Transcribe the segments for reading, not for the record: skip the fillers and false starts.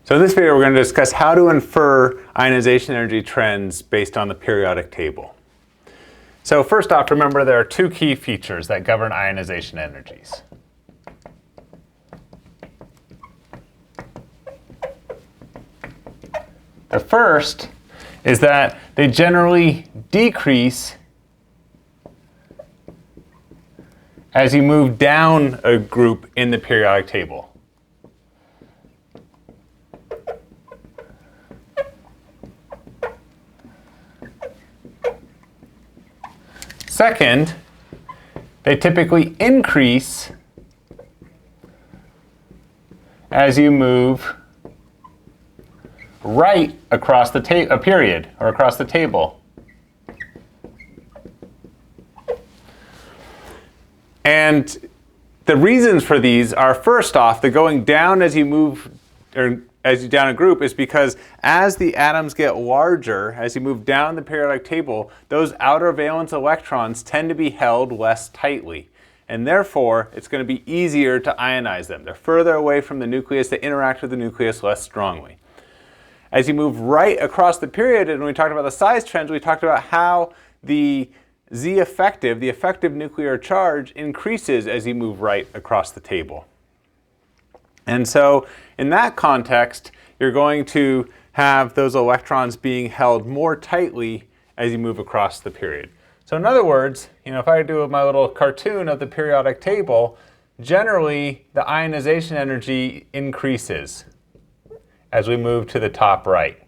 So in this video, we're going to discuss how to infer ionization energy trends based on the periodic table. So first off, remember there are two key features that govern ionization energies. The first is that they generally decrease as you move down a group in the periodic table. Second, they typically increase as you move right across a period or across the table. And the reasons for these are, first off, the going down as you move, or as you down a group, is because as the atoms get larger, as you move down the periodic table, those outer valence electrons tend to be held less tightly. And therefore, it's going to be easier to ionize them. They're further away from the nucleus, they interact with the nucleus less strongly. As you move right across the period, and when we talked about the size trends, we talked about how the Z effective, the effective nuclear charge, increases as you move right across the table. And so in that context, you're going to have those electrons being held more tightly as you move across the period. So in other words, if I do my little cartoon of the periodic table, generally the ionization energy increases as we move to the top right.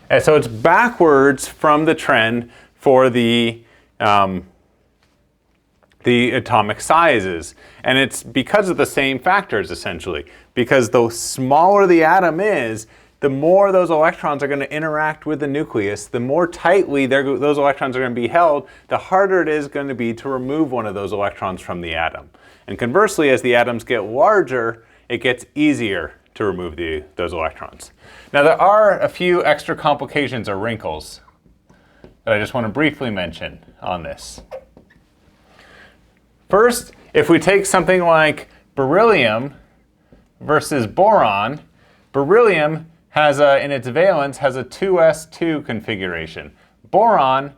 And so it's backwards from the trend for the atomic sizes. And it's because of the same factors, essentially. Because the smaller the atom is, the more those electrons are going to interact with the nucleus, the more tightly those electrons are going to be held, the harder it is going to be to remove one of those electrons from the atom. And conversely, as the atoms get larger, it gets easier to remove those electrons. Now, there are a few extra complications or wrinkles that I just want to briefly mention on this. First, if we take something like beryllium versus boron, beryllium has in its valence has a 2s2 configuration. Boron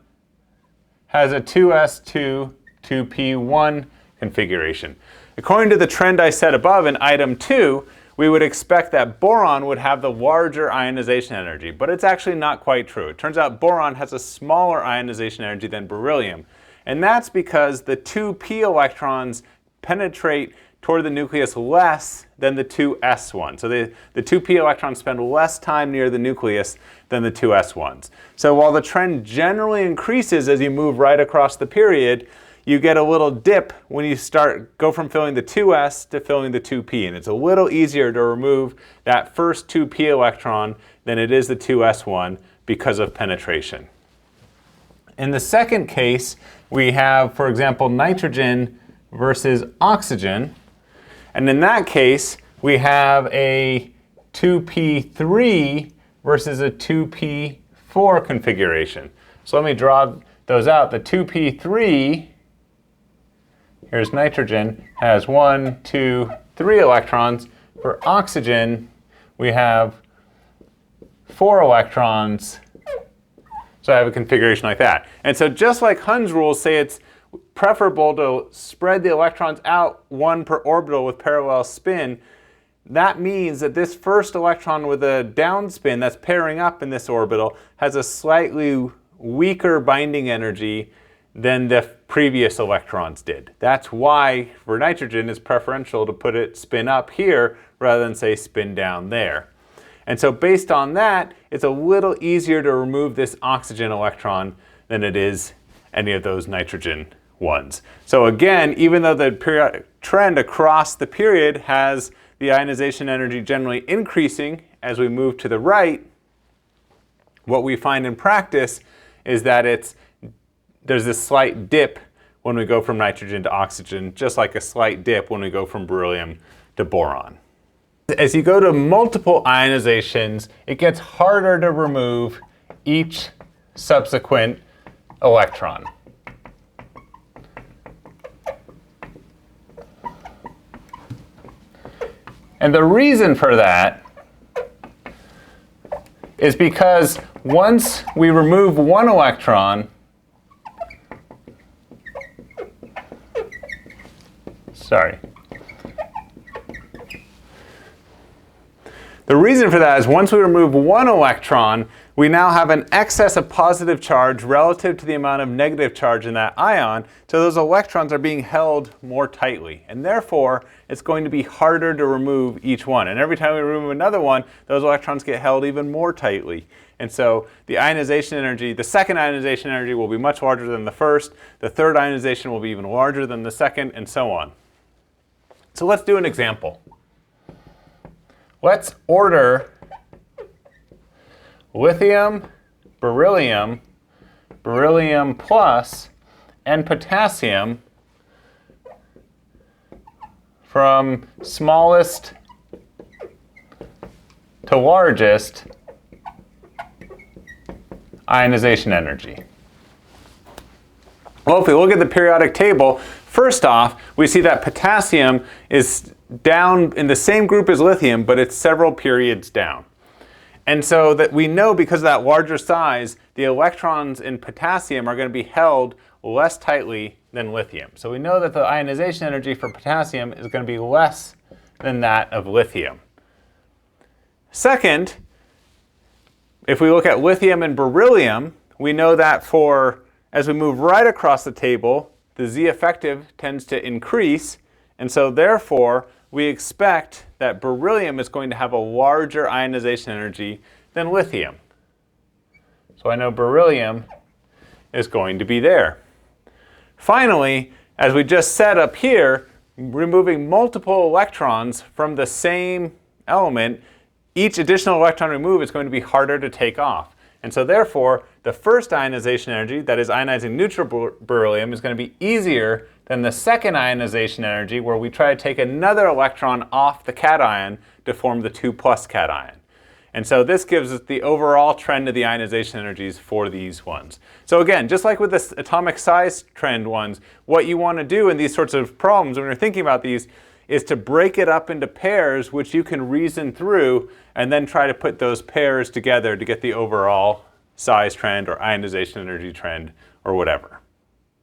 has a 2s2 2p1 configuration. According to the trend I said above in item 2, we would expect that boron would have the larger ionization energy, but it's actually not quite true. It turns out boron has a smaller ionization energy than beryllium. And that's because the 2p electrons penetrate toward the nucleus less than the 2s ones. So the 2p electrons spend less time near the nucleus than the 2s ones. So while the trend generally increases as you move right across the period, you get a little dip when you go from filling the 2s to filling the 2p. And it's a little easier to remove that first 2p electron than it is the 2s one because of penetration. In the second case, we have, for example, nitrogen versus oxygen. And in that case, we have a 2p3 versus a 2p4 configuration. So let me draw those out. The 2p3, here's nitrogen, has 1, 2, 3 electrons. For oxygen, we have 4 electrons. So I have a configuration like that. And so just like Hund's rules say it's preferable to spread the electrons out one per orbital with parallel spin, that means that this first electron with a down spin that's pairing up in this orbital has a slightly weaker binding energy than the previous electrons did. That's why for nitrogen it's preferential to put it spin up here rather than say spin down there. And so based on that, it's a little easier to remove this oxygen electron than it is any of those nitrogen ones. So again, even though the periodic trend across the period has the ionization energy generally increasing as we move to the right, what we find in practice is that there's this slight dip when we go from nitrogen to oxygen, just like a slight dip when we go from beryllium to boron. As you go to multiple ionizations, it gets harder to remove each subsequent electron. And the reason for that is because once we remove one electron, the reason for that is once we remove one electron, we now have an excess of positive charge relative to the amount of negative charge in that ion, so those electrons are being held more tightly. And therefore, it's going to be harder to remove each one. And every time we remove another one, those electrons get held even more tightly. And so the ionization energy, the second ionization energy will be much larger than the first, the third ionization will be even larger than the second, and so on. So let's do an example. Let's order lithium, beryllium, beryllium plus, and potassium from smallest to largest ionization energy. Well, if we look at the periodic table, first off, we see that potassium is down in the same group as lithium, but it's several periods down. And so that we know because of that larger size, the electrons in potassium are going to be held less tightly than lithium. So we know that the ionization energy for potassium is going to be less than that of lithium. Second, if we look at lithium and beryllium, we know that as we move right across the table, the Z effective tends to increase, and so therefore we expect that beryllium is going to have a larger ionization energy than lithium. So I know beryllium is going to be there. Finally, as we just said up here, removing multiple electrons from the same element, each additional electron removed is going to be harder to take off. And so therefore, the first ionization energy, that is ionizing neutral beryllium, is going to be easier than the second ionization energy, where we try to take another electron off the cation to form the 2+ cation. And so this gives us the overall trend of the ionization energies for these ones. So again, just like with the atomic size trend ones, what you want to do in these sorts of problems when you're thinking about these is to break it up into pairs, which you can reason through, and then try to put those pairs together to get the overall size trend or ionization energy trend or whatever.